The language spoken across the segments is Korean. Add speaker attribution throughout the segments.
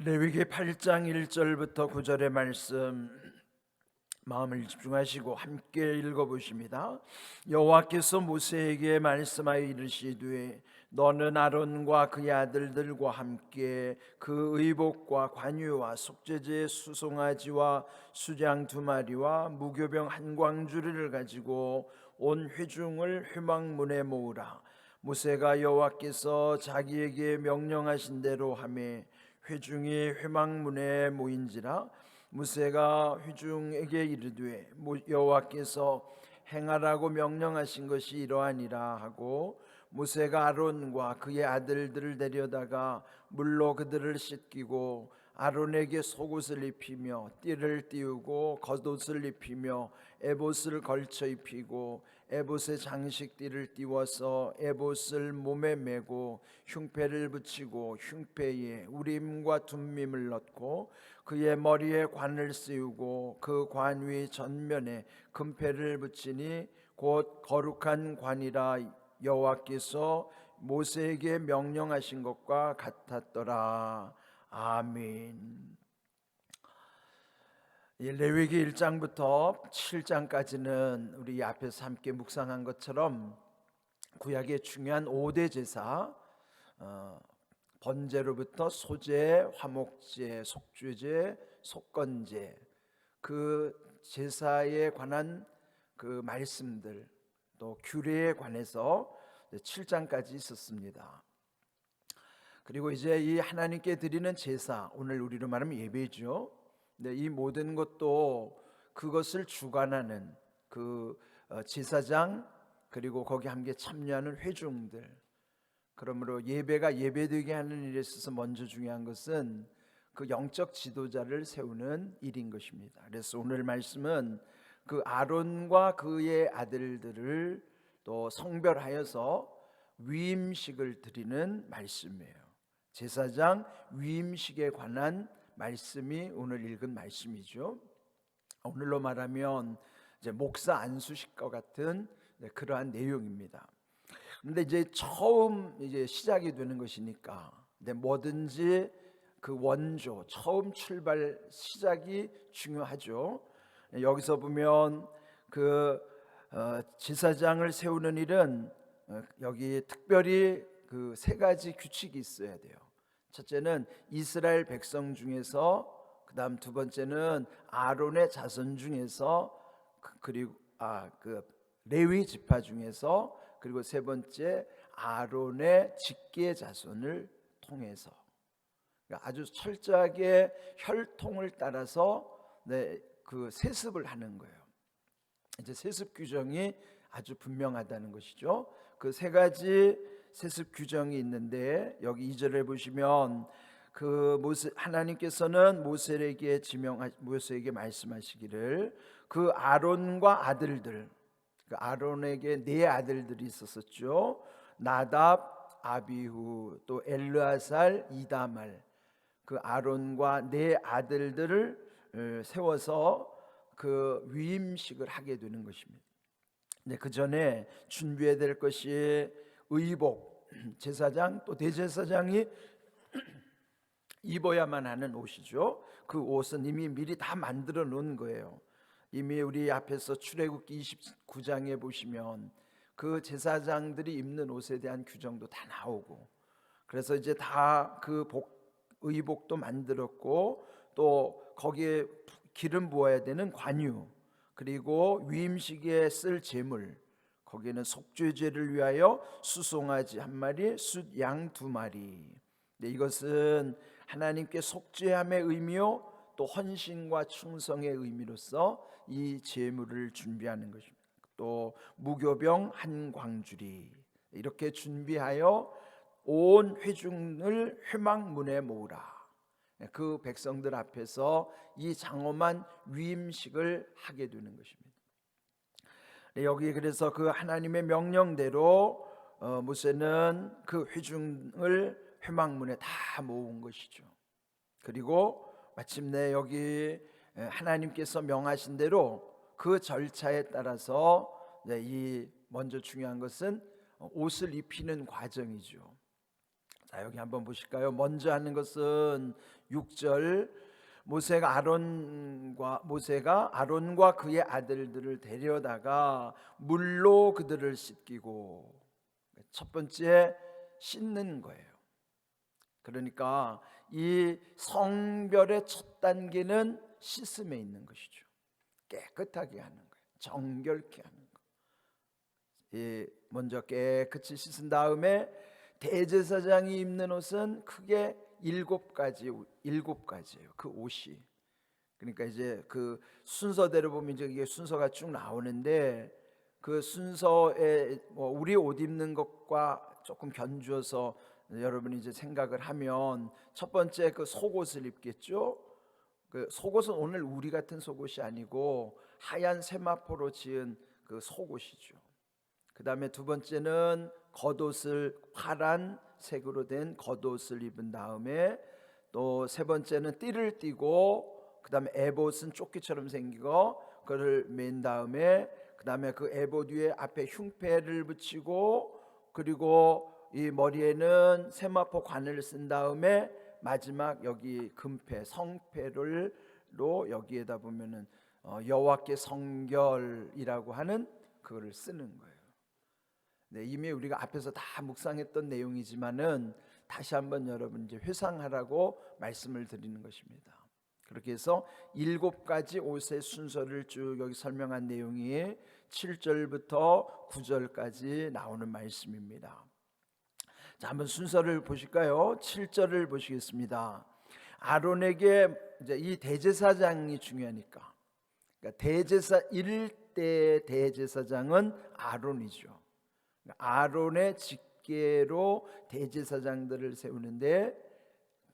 Speaker 1: 레위기 8장 1절부터 9절의 말씀 마음을 집중하시고 함께 읽어보십니다. 여호와께서 모세에게 말씀하여 이르시되 너는 아론과 그의 아들들과 함께 그 의복과 관유와 속죄제의 수송아지와 수장 2마리와 무교병 한 광주리를 가지고 온 회중을 회막문에 모으라. 모세가 여호와께서 자기에게 명령하신 대로 하매 회중이 회막문에 모인지라. 모세가 회중에게 이르되 여호와께서 행하라고 명령하신 것이 이러하니라 하고 모세가 아론과 그의 아들들을 데려다가 물로 그들을 씻기고 아론에게 속옷을 입히며 띠를 띠우고 겉옷을 입히며 에봇을 걸쳐 입히고 에봇의 장식띠를 띠워서 에봇을 몸에 메고 흉패를 붙이고 흉패에 우림과 둠밈을 넣고 그의 머리에 관을 씌우고 그 관 위 전면에 금패를 붙이니 곧 거룩한 관이라 여호와께서 모세에게 명령하신 것과 같았더라. 아멘. 레위기 1장부터 7장까지는 우리 앞에서 함께 묵상한 것처럼 구약의 중요한 5대 제사, 번제로부터 소제, 화목제, 속죄제, 속건제, 그 제사에 관한 그 말씀들, 또 규례에 관해서 7장까지 있었습니다. 그리고 이제 이 하나님께 드리는 제사, 오늘 우리로 말하면 예배죠. 네, 이 모든 것도 그것을 주관하는 그 제사장, 그리고 거기 함께 참여하는 회중들. 그러므로 예배가 예배되게 하는 일에 있어서 먼저 중요한 것은 그 영적 지도자를 세우는 일인 것입니다. 그래서 오늘 말씀은 그 아론과 그의 아들들을 또 성별하여서 위임식을 드리는 말씀이에요. 제사장 위임식에 관한 말씀이 오늘 읽은 말씀이죠. 오늘로 말하면 이제 목사 안수식과 같은 그러한 내용입니다. 근데 이제 처음 이제 시작이 되는 것이니까, 근데 뭐든지 그 원조, 처음 출발 시작이 중요하죠. 여기서 보면 그 제사장을 세우는 일은 여기 특별히 그 3가지 규칙이 있어야 돼요. 첫째는 이스라엘 백성 중에서, 그다음 2번째는 아론의 자손 중에서, 그리고 그 레위 지파 중에서, 그리고 3번째 아론의 직계 자손을 통해서, 그러니까 아주 철저하게 혈통을 따라서 그 세습을 하는 거예요. 이제 세습 규정이 아주 분명하다는 것이죠. 그 3가지 세습 규정이 있는데 여기 2절에 보시면 그 하나님께서는 모세에게 말씀하시기를 그 아론과 아들들, 그 아론에게 4아들들이 있었었죠. 나답, 아비후, 또 엘르아살, 이다말, 그 아론과 4아들들을 세워서 그 위임식을 하게 되는 것입니다. 근데 그 전에 준비해야 될 것이 의복, 제사장 또 대제사장이 입어야만 하는 옷이죠. 그 옷은 이미 미리 다 만들어 놓은 거예요. 이미 우리 앞에서 출애굽기 29장에 보시면 그 제사장들이 입는 옷에 대한 규정도 다 나오고, 그래서 이제 다 그 의복도 만들었고, 또 거기에 기름 부어야 되는 관유, 그리고 위임식에 쓸 제물, 거기에는 속죄제를 위하여 수송아지 1마리, 숫양 2마리. 이것은 하나님께 속죄함의 의미요, 또 헌신과 충성의 의미로서 이 제물을 준비하는 것입니다. 또 무교병 한 광주리, 이렇게 준비하여 온 회중을 회막문에 모으라. 그 백성들 앞에서 이 장엄한 위임식을 하게 되는 것입니다. 여기 그래서 그 하나님의 명령대로 모세는 그 회중을 회막문에 다 모은 것이죠. 그리고 마침내 여기 하나님께서 명하신 대로 그 절차에 따라서 이 먼저 중요한 것은 옷을 입히는 과정이죠. 자, 여기 한번 보실까요? 먼저 하는 것은 6절 모세가 아론과 그의 아들들을 데려다가 물로 그들을 씻기고, 첫 번째 씻는 거예요. 그러니까 이 성별의 첫 단계는 씻음에 있는 것이죠. 깨끗하게 하는 거예요. 정결케 하는 거. 먼저 깨끗이 씻은 다음에 대제사장이 입는 옷은 크게 7가지예요. 그 옷이. 그러니까 이제 그 순서대로 보면 이제 이게 순서가 쭉 나오는데, 그 순서에 우리 옷 입는 것과 조금 견주어서 여러분이 이제 생각을 하면, 첫 번째 그 속옷을 입겠죠. 그 속옷은 오늘 우리 같은 속옷이 아니고 하얀 세마포로 지은 그 속옷이죠. 그 다음에 두 번째는 겉옷을 파란 색으로 된 겉옷을 입은 다음에, 또 세 번째는 띠를 띠고, 그 다음에 에봇은 조끼처럼 생기고 그걸 맨 다음에, 그 다음에 그 에봇 위에 앞에 흉패를 붙이고, 그리고 이 머리에는 세마포 관을 쓴 다음에 마지막 여기 금패 성패를 여기에다 보면은 여호와께 성결이라고 하는 그거를 쓰는 거예요. 네, 이미 우리가 앞에서 다 묵상했던 내용이지만은 다시 한번 여러분 이제 회상하라고 말씀을 드리는 것입니다. 그렇게 해서 7가지 옷의 순서를 쭉 여기 설명한 내용이 7절부터 9절까지 나오는 말씀입니다. 자, 한번 순서를 보실까요? 7절을 보시겠습니다. 아론에게, 이제 이 대제사장이 중요하니까, 그러니까 1대 대제사장은 아론이죠. 아론의 직계로 대제사장들을 세우는데,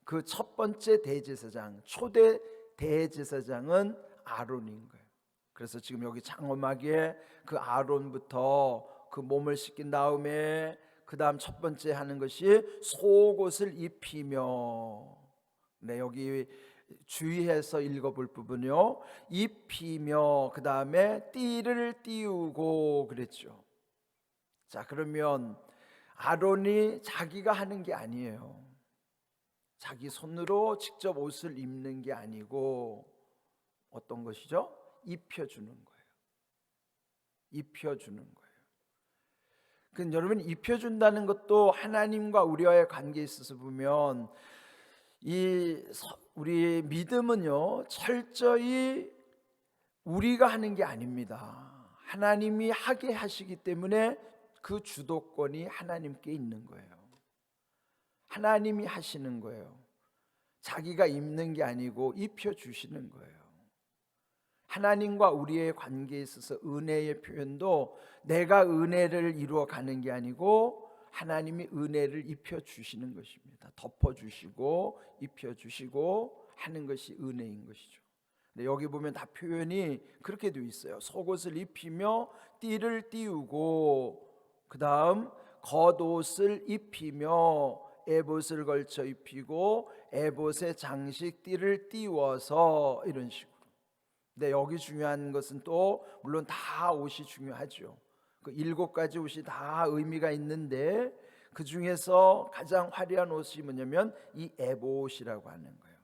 Speaker 1: 그 첫 번째 대제사장, 초대 대제사장은 아론인 거예요. 그래서 지금 여기 장엄하게 그 아론부터 그 몸을 씻긴 다음에, 그 다음 첫 번째 하는 것이 속옷을 입히며, 네, 여기 주의해서 읽어볼 부분이요, 입히며 그 다음에 띠를 띄우고 그랬죠. 자, 그러면 아론이 자기가 하는 게 아니에요. 자기 손으로 직접 옷을 입는 게 아니고 어떤 것이죠? 입혀주는 거예요. 입혀주는 거예요. 그 여러분, 입혀준다는 것도 하나님과 우리와의 관계에 있어서 보면, 우리 믿음은요 철저히 우리가 하는 게 아닙니다. 하나님이 하게 하시기 때문에 그 주도권이 하나님께 있는 거예요. 하나님이 하시는 거예요. 자기가 입는 게 아니고 입혀주시는 거예요. 하나님과 우리의 관계에 있어서 은혜의 표현도 내가 은혜를 이루어 가는 게 아니고 하나님이 은혜를 입혀주시는 것입니다. 덮어주시고 입혀주시고 하는 것이 은혜인 것이죠. 근데 여기 보면 다 표현이 그렇게 되어 있어요. 속옷을 입히며 띠를 띄우고, 그 다음 겉옷을 입히며 에봇을 걸쳐 입히고 에봇의 장식 띠를 띄워서, 이런 식으로. 근데 여기 중요한 것은 또 물론 다 옷이 중요하죠. 그 7가지 옷이 다 의미가 있는데, 그 중에서 가장 화려한 옷이 뭐냐면 이 에봇이라고 하는 거예요.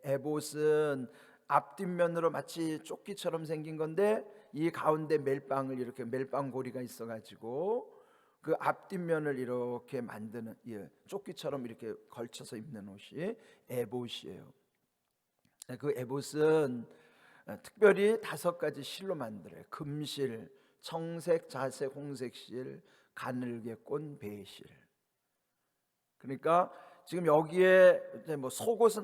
Speaker 1: 에봇은 앞뒷면으로 마치 조끼처럼 생긴 건데, 이 가운데 멜빵을 이렇게 멜빵 고리가 있어가지고 그 앞뒷면을 이렇게 만드는, 조끼처럼 이렇게 걸쳐서 입는 옷이 에봇이에요. 그 에봇은 특별히 5가지 실로 만들어요. 금실, 청색, 자색, 홍색실, 가늘게 꼰 배실. 그러니까 지금 여기에 뭐 속옷은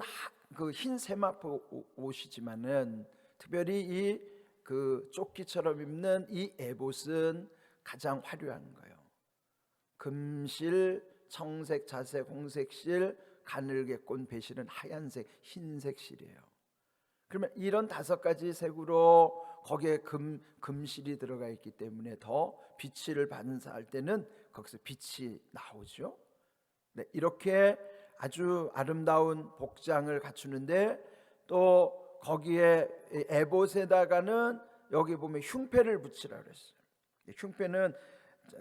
Speaker 1: 그 흰 세마포 옷이지만은, 특별히 이 그 조끼처럼 입는 이 에봇은 가장 화려한 거예요. 금실, 청색, 자색, 홍색실, 가늘게 꼰 배실은 하얀색, 흰색 실이에요. 그러면 이런 5가지 색으로 거기에 금실이 들어가 있기 때문에 더 빛을 반사할 때는 거기서 빛이 나오죠. 네, 이렇게 아주 아름다운 복장을 갖추는데, 또 거기에 에봇에다가는 여기 보면 흉패를 붙이라고 그랬어요. 흉패는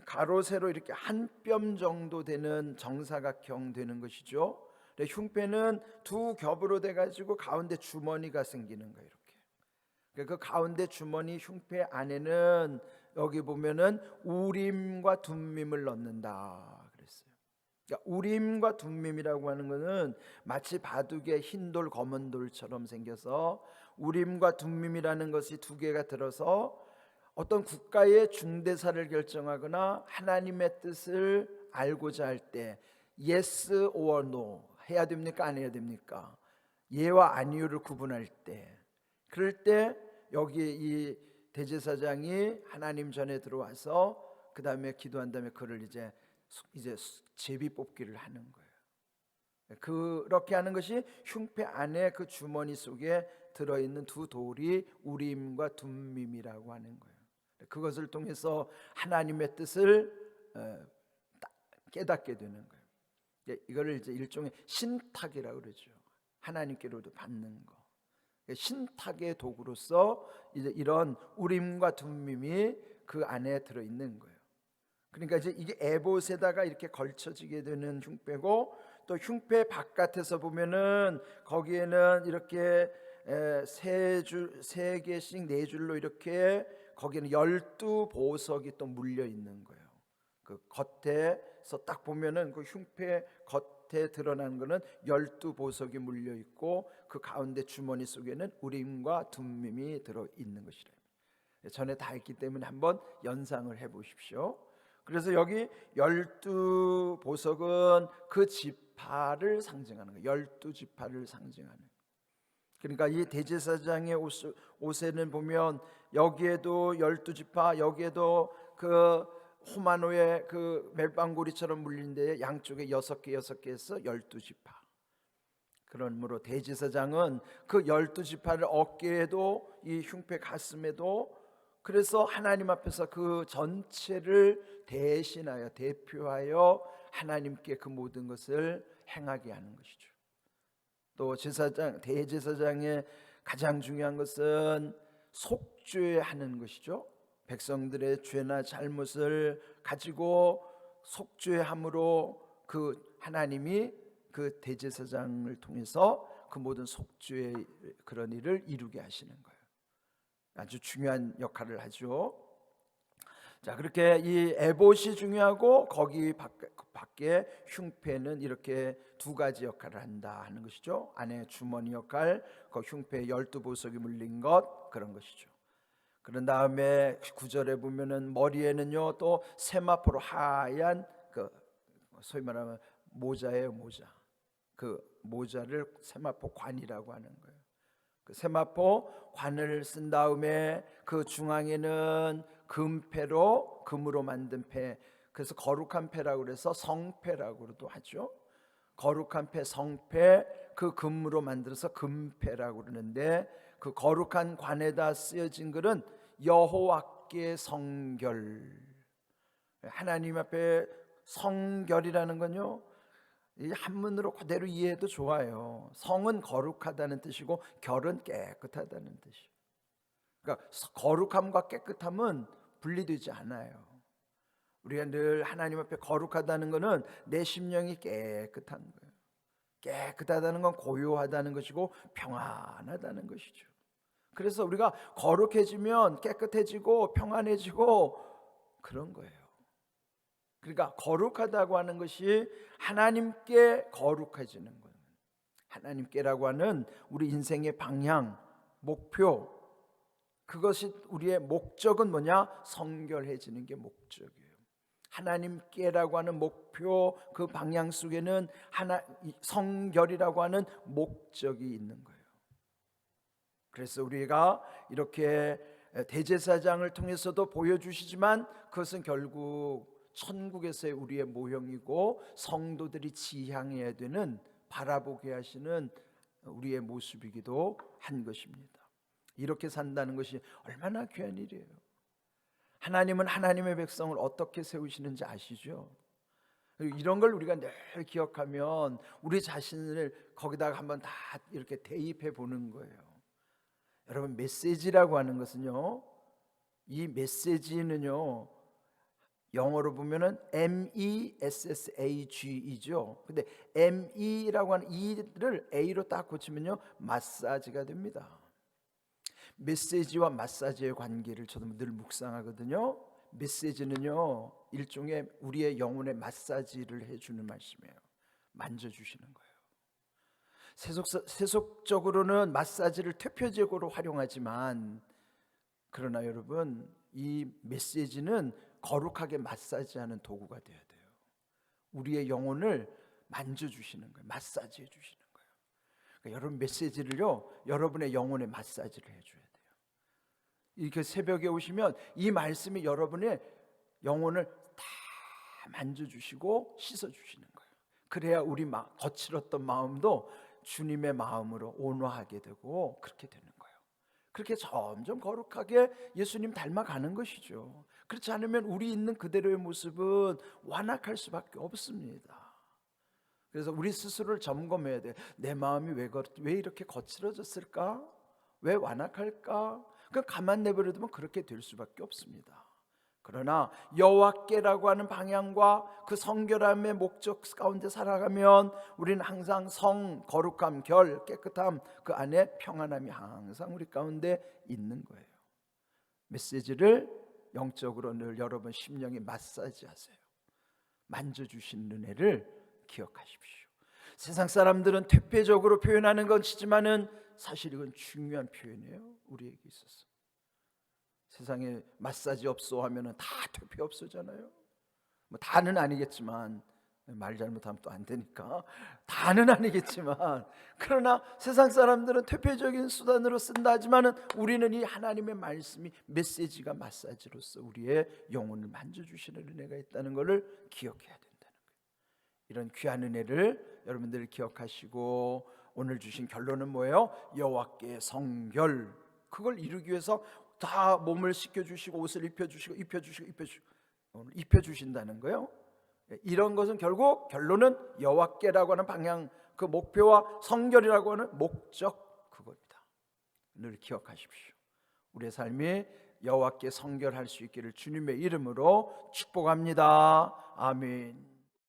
Speaker 1: 가로 세로 이렇게 한 뼘 정도 되는 정사각형 되는 것이죠. 흉패는 두 겹으로 돼 가지고 가운데 주머니가 생기는 거예요. 이렇게. 그 가운데 주머니 흉패 안에는 여기 보면은 우림과 둠밈을 넣는다 그랬어요. 그러니까 우림과 둠밈이라고 하는 것은 마치 바둑의 흰 돌 검은 돌처럼 생겨서 우림과 둠밈이라는 것이 두 개가 들어서 어떤 국가의 중대사를 결정하거나 하나님의 뜻을 알고자 할 때 yes or no 해야 됩니까 안 해야 됩니까? 예와 아니요를 구분할 때, 그럴 때 여기 이 대제사장이 하나님 전에 들어와서 그 다음에 기도한 다음에 그를 이제 제비 뽑기를 하는 거예요. 그렇게 하는 것이 흉패 안에 그 주머니 속에 들어있는 두 돌이 우림과 둠밈이라고 하는 거예요. 그것을 통해서 하나님의 뜻을 깨닫게 되는 거예요. 이거를 이제 일종의 신탁이라고 그러죠. 하나님께로도 받는 거. 신탁의 도구로서 이제 이런 우림과 둠밈이 그 안에 들어 있는 거예요. 그러니까 이제 이게 에봇에다가 이렇게 걸쳐지게 되는 흉패고, 또 흉패 바깥에서 보면은 거기에는 이렇게 세 개씩 네 줄로 이렇게 거기는 12보석이 또 물려 있는 거예요. 그 겉에서 딱 보면은 그 흉패 겉에 드러나는 거는 12보석이 물려 있고 그 가운데 주머니 속에는 우림과 둠밈이 들어 있는 것이래요. 전에 다 했기 때문에 한번 연상을 해 보십시오. 그래서 여기 12보석은 그 지파를 상징하는 거예요. 12지파를 상징하는 거예요. 그러니까 이 대제사장의 옷에는 보면 여기에도 12지파, 여기에도 그 호마노의 그 멜빵고리처럼 물린 데에 양쪽에 6개 해서 12지파. 그러므로 대제사장은 그 12지파를 어깨에도 이 흉패 가슴에도, 그래서 하나님 앞에서 그 전체를 대신하여 대표하여 하나님께 그 모든 것을 행하게 하는 것이죠. 또 대제사장의 가장 중요한 것은 속죄하는 것이죠. 백성들의 죄나 잘못을 가지고 속죄함으로 그 하나님이 그 대제사장을 통해서 그 모든 속죄의 그런 일을 이루게 하시는 거예요. 아주 중요한 역할을 하죠. 자, 그렇게 이 에봇이 중요하고 거기 밖에 흉패는 이렇게 두 가지 역할을 한다 하는 것이죠. 안에 주머니 역할, 그 흉패에 12보석이 물린 것, 그런 것이죠. 그런 다음에 9절에 보면은 머리에는요 또 세마포로 하얀 그 소위 말하면 모자예요. 모자. 그 모자를 세마포 관이라고 하는 거예요. 그 세마포 관을 쓴 다음에 그 중앙에는 금패로, 금으로 만든 패, 그래서 거룩한 패라고 그래서 성패라고도 하죠. 거룩한 패, 성패, 그 금으로 만들어서 금패라고 그러는데, 그 거룩한 관에다 쓰여진 글은 여호와께 성결. 하나님 앞에 성결이라는 건요, 이 한문으로 그대로 이해해도 좋아요. 성은 거룩하다는 뜻이고 결은 깨끗하다는 뜻이에요. 그러니까 거룩함과 깨끗함은 분리되지 않아요. 우리가 늘 하나님 앞에 거룩하다는 것은 내 심령이 깨끗한 거예요. 깨끗하다는 건 고요하다는 것이고 평안하다는 것이죠. 그래서 우리가 거룩해지면 깨끗해지고 평안해지고 그런 거예요. 그러니까 거룩하다고 하는 것이 하나님께 거룩해지는 거예요. 하나님께라고 하는 우리 인생의 방향, 목표, 그것이 우리의 목적은 뭐냐? 성결해지는 게 목적이에요. 하나님께라고 하는 목표, 그 방향 속에는 성결이라고 하는 목적이 있는 거예요. 그래서 우리가 이렇게 대제사장을 통해서도 보여주시지만 그것은 결국 천국에서의 우리의 모형이고 성도들이 지향해야 되는, 바라보게 하시는 우리의 모습이기도 한 것입니다. 이렇게 산다는 것이 얼마나 귀한 일이에요. 하나님은 하나님의 백성을 어떻게 세우시는지 아시죠? 이런 걸 우리가 늘 기억하면 우리 자신을 거기다가 한번 다 이렇게 대입해 보는 거예요. 여러분, 메시지라고 하는 것은요, 이 메시지는요 영어로 보면은 MESSAG이죠. 근데 ME라고 하는 E를 A로 딱 고치면요, 마사지가 됩니다. 메시지와 마사지의 관계를 저도 늘 묵상하거든요. 메시지는요, 일종의 우리의 영혼의 마사지를 해주는 말씀이에요. 만져주시는 거예요. 세속적으로는 마사지를 퇴폐적으로 활용하지만, 그러나 여러분, 이 메시지는 거룩하게 마사지하는 도구가 되어야 돼요. 우리의 영혼을 만져주시는 거예요. 마사지해 주시는 거예요. 그러니까 여러분, 메시지를요, 여러분의 영혼에 마사지를 해줘야 돼요. 이렇게 새벽에 오시면 이 말씀이 여러분의 영혼을 다 만져주시고 씻어주시는 거예요. 그래야 우리 거칠었던 마음도 주님의 마음으로 온화하게 되고 그렇게 되는 거예요. 그렇게 점점 거룩하게 예수님 닮아가는 것이죠. 그렇지 않으면 우리 있는 그대로의 모습은 완악할 수밖에 없습니다. 그래서 우리 스스로를 점검해야 돼요. 내 마음이 왜 이렇게 거칠어졌을까? 왜 완악할까? 그냥 가만 내버려두면 그렇게 될 수밖에 없습니다. 그러나 여호와께라고 하는 방향과 그 성결함의 목적 가운데 살아가면 우리는 항상 성, 거룩함, 결, 깨끗함, 그 안에 평안함이 항상 우리 가운데 있는 거예요. 메시지를 영적으로 늘 여러분 심령에 마사지하세요. 만져주신 은혜를 기억하십시오. 세상 사람들은 퇴폐적으로 표현하는 것이지만은 사실 이건 중요한 표현이에요. 우리에게 있어서. 세상에 마사지 없어 하면은 다 퇴폐 없어잖아요. 뭐 다는 아니겠지만, 말 잘못하면 또 안 되니까 다는 아니겠지만, 그러나 세상 사람들은 퇴폐적인 수단으로 쓴다 하지만은 우리는 이 하나님의 말씀이 메시지가 마사지로서 우리의 영혼을 만져주시는 은혜가 있다는 것을 기억해야 된다는 거예요. 이런 귀한 은혜를 여러분들 기억하시고, 오늘 주신 결론은 뭐예요? 여호와께 성결, 그걸 이루기 위해서 다 몸을 씻겨주시고 옷을 입혀주신다는 거예요. 이런 것은 결국 결론은 여호와께라고 하는 방향, 그 목표와 성결이라고 하는 목적, 그겁니다. 늘 기억하십시오. 우리의 삶이 여호와께 성결할 수 있기를 주님의 이름으로 축복합니다. 아멘.